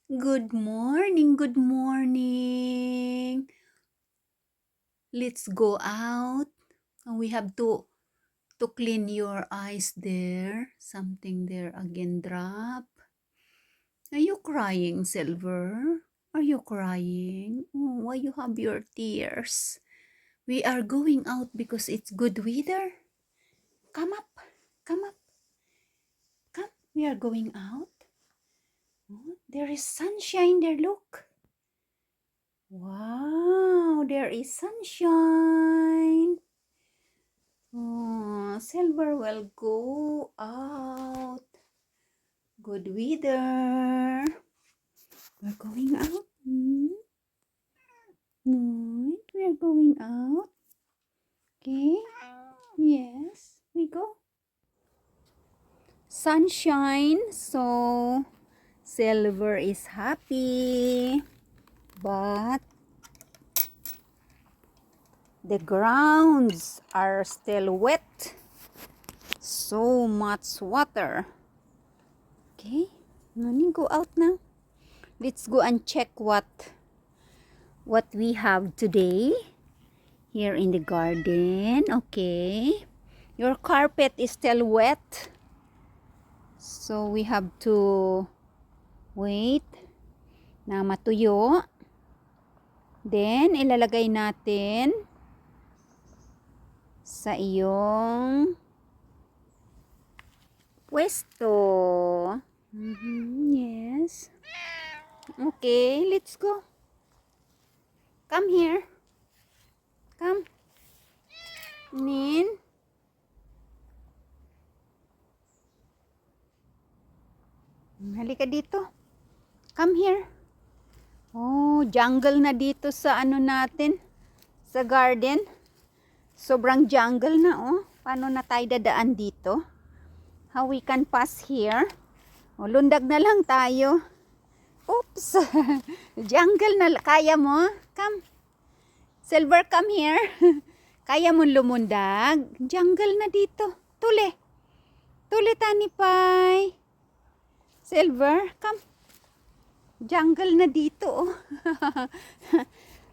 Good morning, good morning. Let's go out. We have to clean your eyes there. Something there again drop. Are you crying, Silver? Are you crying? Oh, why you have your tears? We are going out because it's good weather. Come up. Come up. Come. We are going out. Oh, there is sunshine there, look. Wow, there is sunshine. Oh, Silver will go out. Good weather. We're going out. No, we're going out. Okay. Yes, we go. Sunshine. So, Silver is happy. But the grounds are still wet. So much water. Okay, no need go out now. Let's go and check what we have today here in the garden. Okay, your carpet is still wet, so we have to wait na matuyo. Then ilalagay natin sa iyong pwesto. Yes. Okay, let's go. Come here. Come. Nin. Halika dito. Come here. Oh, jungle na dito sa ano natin. Sa garden. Sobrang jungle na, oh. Paano na tayo dadaan dito? How we can pass here? Oh, lundag na lang tayo. Oops. Jungle na. Kaya mo? Come. Silver, come here. Kaya mo lumundag? Jungle na dito. Tuli. Tuli, Tanipay. Silver, come. Jungle na dito, oh.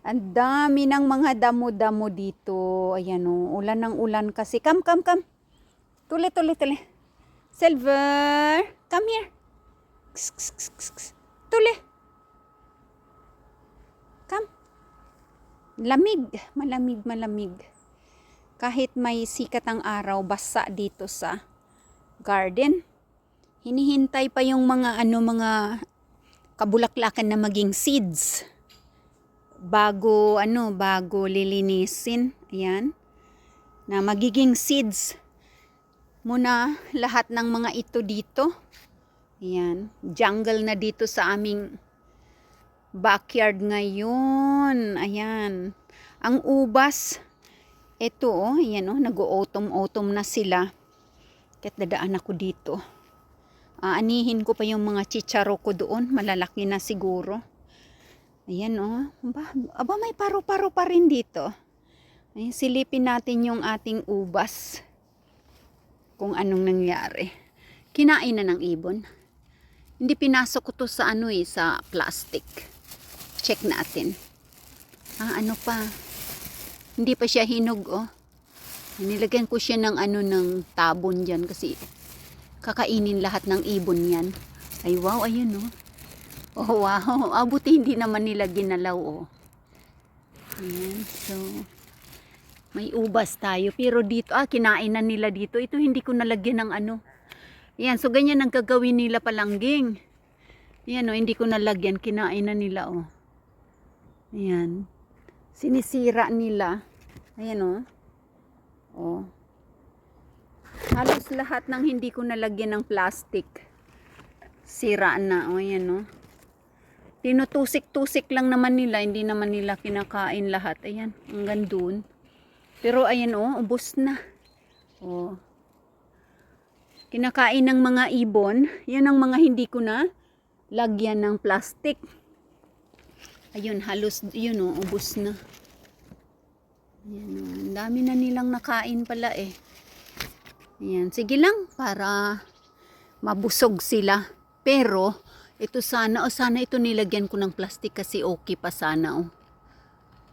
Ang dami ng mga damo-damo dito. Ayan, oh. Ulan ng ulan kasi. Come, come, come. Tuli, tuli, tuli. Silver, come here. Tuli. Come. Lamig. Malamig, malamig. Kahit may sikat ang araw, basa dito sa garden. Hinihintay pa yung mga mga kabulaklakan na maging seeds. Bago lilinisin. Ayan. Na magiging seeds muna lahat ng mga ito dito. Ayan. Jungle na dito sa aming backyard ngayon. Ayan. Ang ubas, ito, oh, ayan, oh, nag-autumn na sila. Kahit dadaan ako dito. Anihin ko pa yung mga chicharo ko doon. Malalaki na siguro. Ayan, oh. Aba, may paro-paro pa rin dito. Ayan, silipin natin yung ating ubas. Kung anong nangyari. Kinain na ng ibon. Hindi pinasok ko to sa sa plastic. Check natin. Ano pa? Hindi pa siya hinog, oh. Nilagyan ko siya ng ng tabon dyan kasi kakainin lahat ng ibon yan. Ay, wow, ayun, oh. Oh, wow. Buti hindi naman nila ginalaw, oh. Ayan, so may ubas tayo. Pero dito, kinain na nila dito. Ito hindi ko nalagyan ng Ayan, so ganyan ang gagawin nila palangging. Ayan, oh, hindi ko nalagyan. Kinain na nila, oh. Ayan. Sinisira nila. Ayan, oh. Oh. Halos lahat ng hindi ko nalagyan ng plastic. Sira na, oh. Ayan, oh. Tinutusik-tusik lang naman nila. Hindi naman nila kinakain lahat. Ayan, hanggang dun. Pero ayan, oh, ubos na. Oh. Kinakain ng mga ibon. Yan ang mga hindi ko na lagyan ng plastic. Ayun, halos, yun, oh, ubos na. Ayan, oh, ang dami na nilang nakain pala, eh. Ayan, sige lang, para mabusog sila. Pero, Ito sana, sana ito nilagyan ko ng plastic kasi okay pa sana,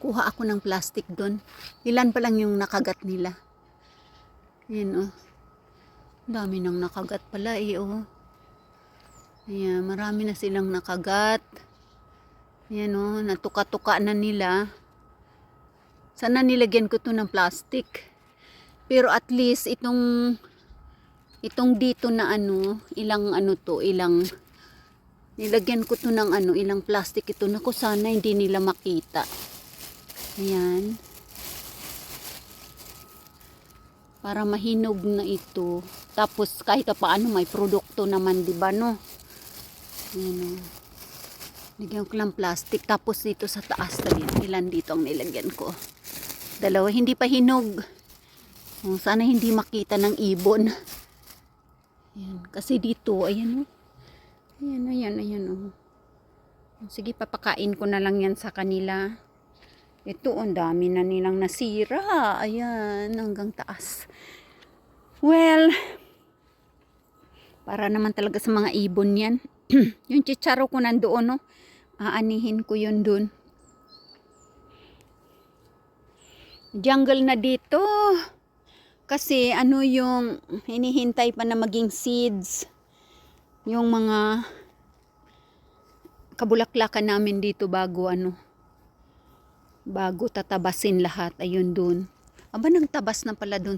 Kuha ako ng plastic doon. Ilan pa lang yung nakagat nila. Yan, Dami nang nakagat pala, Ayan, marami na silang nakagat. Yan, natuka-tuka na nila. Sana nilagyan ko to ng plastic. Pero at least itong dito na nilagyan ko to ng ilang plastic ito. Naku, sana hindi nila makita. Ayan. Para mahinog na ito. Tapos kahit paano may produkto naman, di ba, no? Ayan, Lagyan ko lang plastic. Tapos dito sa taas ilan dito ang nilagyan ko. 2, hindi pa hinog. Sana hindi makita ng ibon. Ayan. Kasi dito, ayan, Ayan. Sige, papakain ko na lang yan sa kanila. Ito, ang dami na nilang nasira. Ayan, hanggang taas. Well, para naman talaga sa mga ibon yan. Yung chicharo ko nandoon, aanihin ko yun dun. Jungle na dito. Kasi yung hinihintay pa na maging seeds. Yung mga kabulaklakan namin dito bago tatabasin lahat. Ayun dun. Aba, nagtabas na pala dun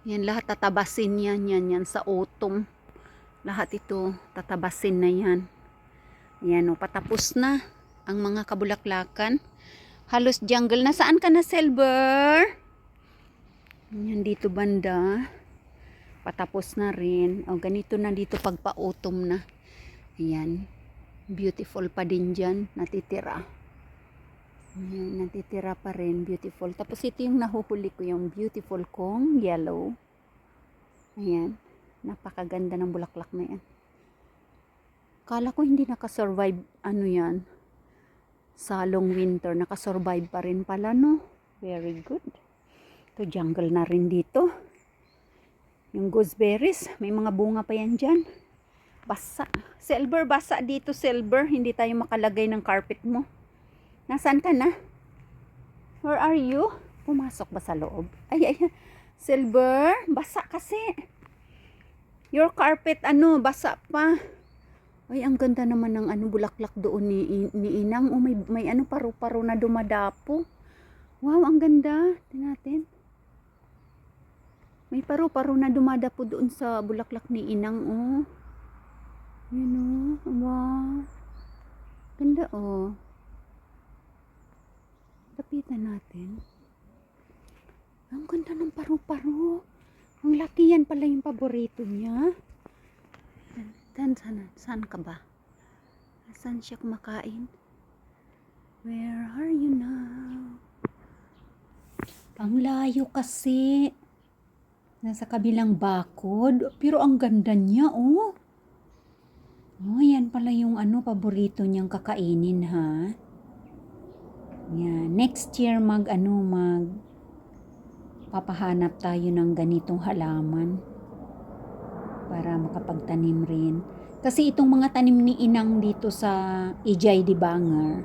yan, lahat tatabasin yan sa autumn. Lahat ito tatabasin na yan. Yan, patapos na ang mga kabulaklakan. Halos jungle na. Saan ka na, Silver? Yan dito banda. Patapos na rin. Ganito na dito pag pa-autumn na. Ayan. Beautiful pa din dyan. Natitira. Ayan, natitira pa rin. Beautiful. Tapos ito yung nahuhuli ko. Yung beautiful kong yellow. Ayan. Napakaganda ng bulaklak na yan. Kala ko hindi nakasurvive. Yan. Sa long winter. Nakasurvive pa rin pala, no? Very good. Ito, jungle na rin dito. Yung gooseberries. May mga bunga pa yan dyan. Basa. Silver, basa dito, Silver. Hindi tayo makalagay ng carpet mo. Nasaan ka na? Where are you? Pumasok ba sa loob? Ay. Silver, basa kasi. Your carpet, basa pa. Ay, ang ganda naman ng bulaklak doon ni Inang. May paru-paro na dumadapo. Wow, ang ganda. Tingnan natin. May paru-paro na dumadapo doon sa bulaklak ni Inang, Yun, wow. Ganda, Lapitan natin. Ang ganda ng paru-paro. Ang laki, yan pala yung paborito niya. Saan ka ba? Saan siya kumakain? Where are you now? Ang layo kasi. Nasa kabilang bakod. Pero ang ganda niya, yan pala yung paborito niyang kakainin, ha? Yan. Next year papahanap tayo ng ganitong halaman para makapagtanim rin. Kasi itong mga tanim ni Inang dito sa Ijay de Banger,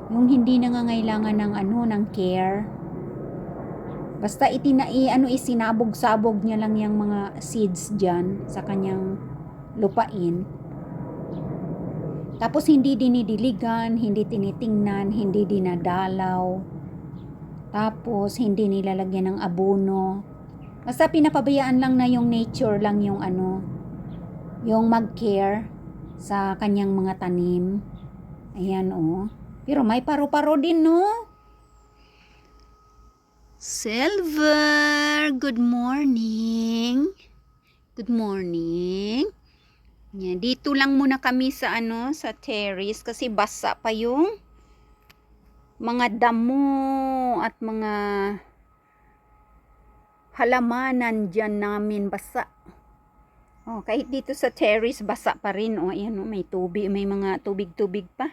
yung hindi nangangailangan ng care. Basta isinabog-sabog niya lang yung mga seeds dyan sa kanyang lupain. Tapos hindi dinidiligan, hindi tinitingnan, hindi dinadalaw. Tapos hindi nilalagyan ng abono. Basta pinapabayaan lang na yung nature lang yung yung mag-care sa kanyang mga tanim. Ayan, Pero may paru-paro din, no? Silver, good morning. Good morning. Yan, dito lang muna kami sa sa terrace kasi basa pa yung mga damo at mga halamanan dyan namin, basa. Kahit dito sa terrace basa pa rin. Ayan, may tubig, may mga tubig-tubig pa.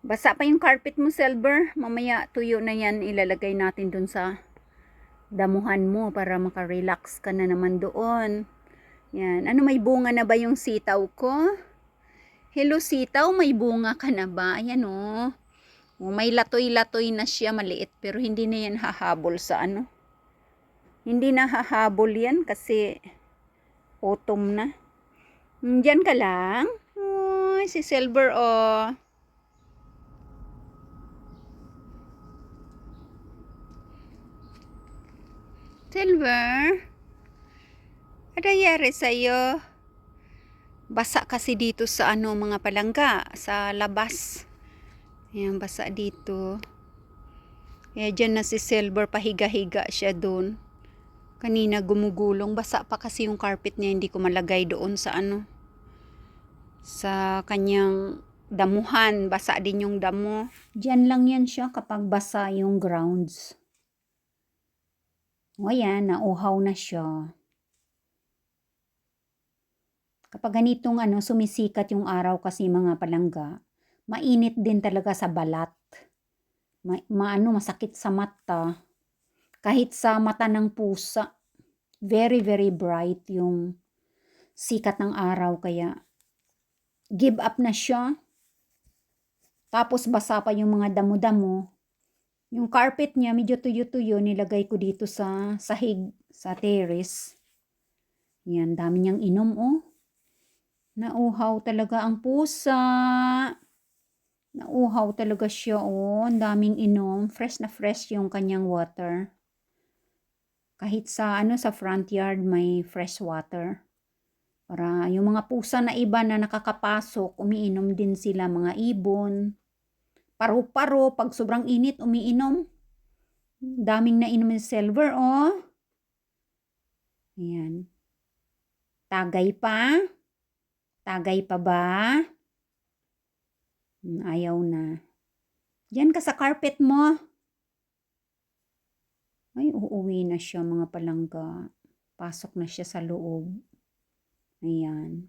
Basa pa yung carpet mo, Silver. Mamaya tuyo na yan, ilalagay natin dun sa damuhan mo para makarelax ka na naman doon. Yan. May bunga na ba yung sitaw ko? Hello sitaw, may bunga ka na ba? Ayan oh. Oh, may latoy-latoy na siya, maliit, pero hindi na yan hahabol sa ano. Hindi na hahabol yan kasi autumn na. Diyan ka lang. Uy, si Silver oh. Silver, ano nangyari sa'yo? Basa kasi dito sa ano, mga palangga, sa labas. Ayan, basa dito. Kaya dyan na si Silver, pahiga-higa siya doon. Kanina gumugulong, basa pa kasi yung carpet niya, hindi ko malagay doon sa ano. Sa kanyang damuhan, basa din yung damo. Dyan lang yan siya kapag basa yung grounds. O ayan, nauhaw na siya. Kapag ganitong ano, sumisikat yung araw kasi mga palangga, mainit din talaga sa balat. Masakit sa mata. Kahit sa mata ng pusa. Very, very bright yung sikat ng araw. Kaya give up na siya. Tapos basa pa yung mga damo-damo. Yung carpet niya, medyo tuyo-tuyo, nilagay ko dito sa sahig, sa terrace. Yan, dami niyang inom oh. Nauhaw talaga ang pusa. Nauhaw talaga siya oh. Ang daming inom. Fresh na fresh yung kanyang water. Kahit sa ano, sa front yard may fresh water. Para yung mga pusa na iba na nakakapasok, umiinom din sila, mga ibon. Paro-paro, pag sobrang init, umiinom. Daming nainom ng Silver oh. Ayan. Tagay pa. Tagay pa ba? Ayaw na. Diyan ka sa carpet mo. Ay, uuwi na siya mga palangga. Pasok na siya sa loob. Ayan.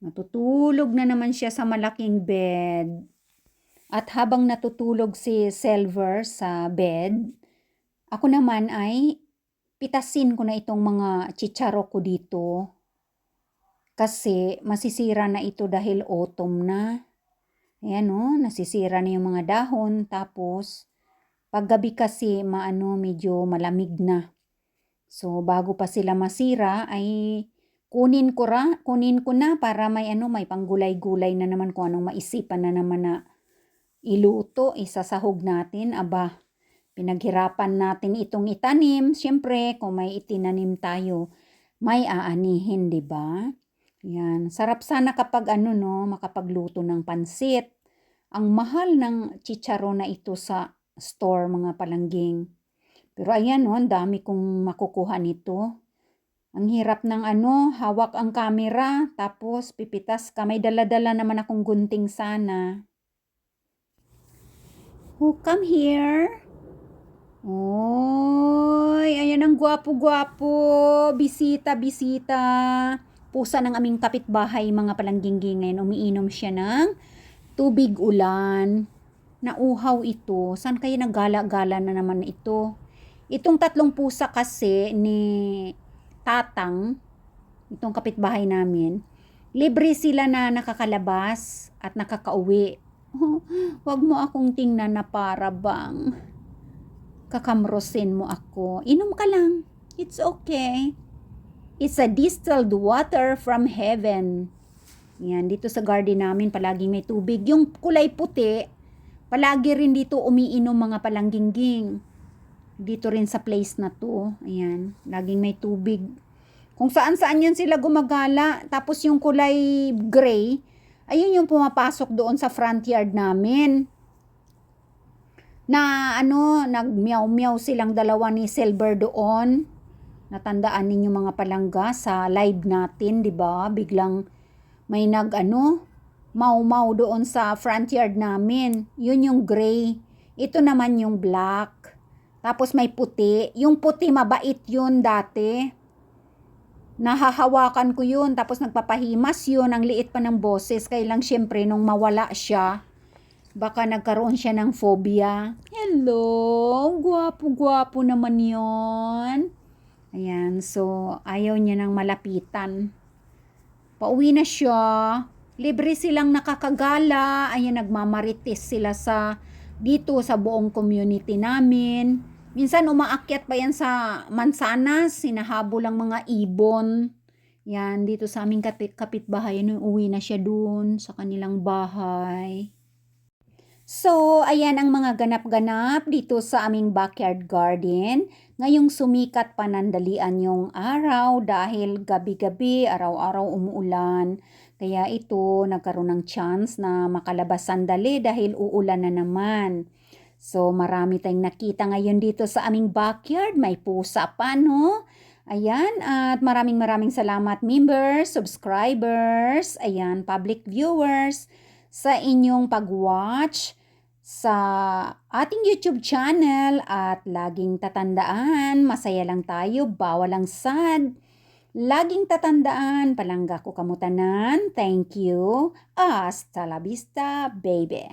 Natutulog na naman siya sa malaking bed. At habang natutulog si Silver sa bed, ako naman ay pitasin ko na itong mga chicharo ko dito. Kasi masisira na ito dahil autumn na. Ayan o, nasisira na yung mga dahon. Tapos, paggabi kasi medyo malamig na. So, bago pa sila masira ay kunin ko na para may panggulay-gulay na naman kung anong maisipan na naman na iluto, isasahog natin. Aba, pinaghirapan natin itong itanim. Siyempre, kung may itinanim tayo, may aanihin, di ba? Yan, sarap sana kapag makapagluto ng pansit. Ang mahal ng chicharo na ito sa store, mga palangging. Pero ayan ang dami kong makukuha nito. Ang hirap ng hawak ang camera, tapos pipitas ka. May dala-dala naman akong gunting sana. Oh, come here. Oy, ayan ang gwapo-gwapo. Bisita. Pusa ng aming kapitbahay, mga palangging ngayon. Umiinom siya ng tubig ulan. Nauhaw ito. Saan kaya naggala-gala na naman ito? Itong 3 pusa kasi ni Tatang, itong kapitbahay namin, libre sila na nakakalabas at nakakauwi. Wag mo akong tingnan na para bang kakamrosin mo ako. Inom ka lang. It's okay. It's a distilled water from heaven. Yan, dito sa garden namin palaging may tubig. Yung kulay puti, palagi rin dito umiinom mga palangging. Dito rin sa place na to. Ayan, laging may tubig. Kung saan-saan yan sila gumagala. Tapos yung kulay gray, ayun yung pumapasok doon sa front yard namin. Na nagmeow-meow silang dalawa ni Silver doon. Natandaan ninyo mga palangga sa live natin, di ba? Biglang may mau-mau doon sa front yard namin. Yun yung gray. Ito naman yung black. Tapos may puti. Yung puti mabait yun dati. Nahahawakan ko yun. Tapos nagpapahimas yun. Ang liit pa ng boses. Kaya lang syempre nung mawala siya, baka nagkaroon siya ng phobia. Hello! Gwapo-gwapo naman yon. Ayan. So, ayaw niya nang malapitan. Pauwi na siya. libre silang nakakagala. Ayan, nagmamarites sila dito sa buong community namin. Minsan umaakyat pa yan sa mansanas, sinahabol ang mga ibon. Yan, dito sa aming kapitbahay, uwi na siya dun sa kanilang bahay. So, ayan ang mga ganap-ganap dito sa aming backyard garden. Ngayong sumikat panandalian yung araw dahil gabi-gabi, araw-araw umuulan. Kaya ito, nagkaroon ng chance na makalabas sandali dahil uulan na naman. So, marami tayong nakita ngayon dito sa aming backyard. May pusa pa, no? Ayan, at maraming salamat members, subscribers, ayan, public viewers sa inyong pag-watch sa ating YouTube channel at laging tatandaan, masaya lang tayo, bawal ang sad. Laging tatandaan, palangga ko kamutanan. Thank you. Hasta la vista, baby.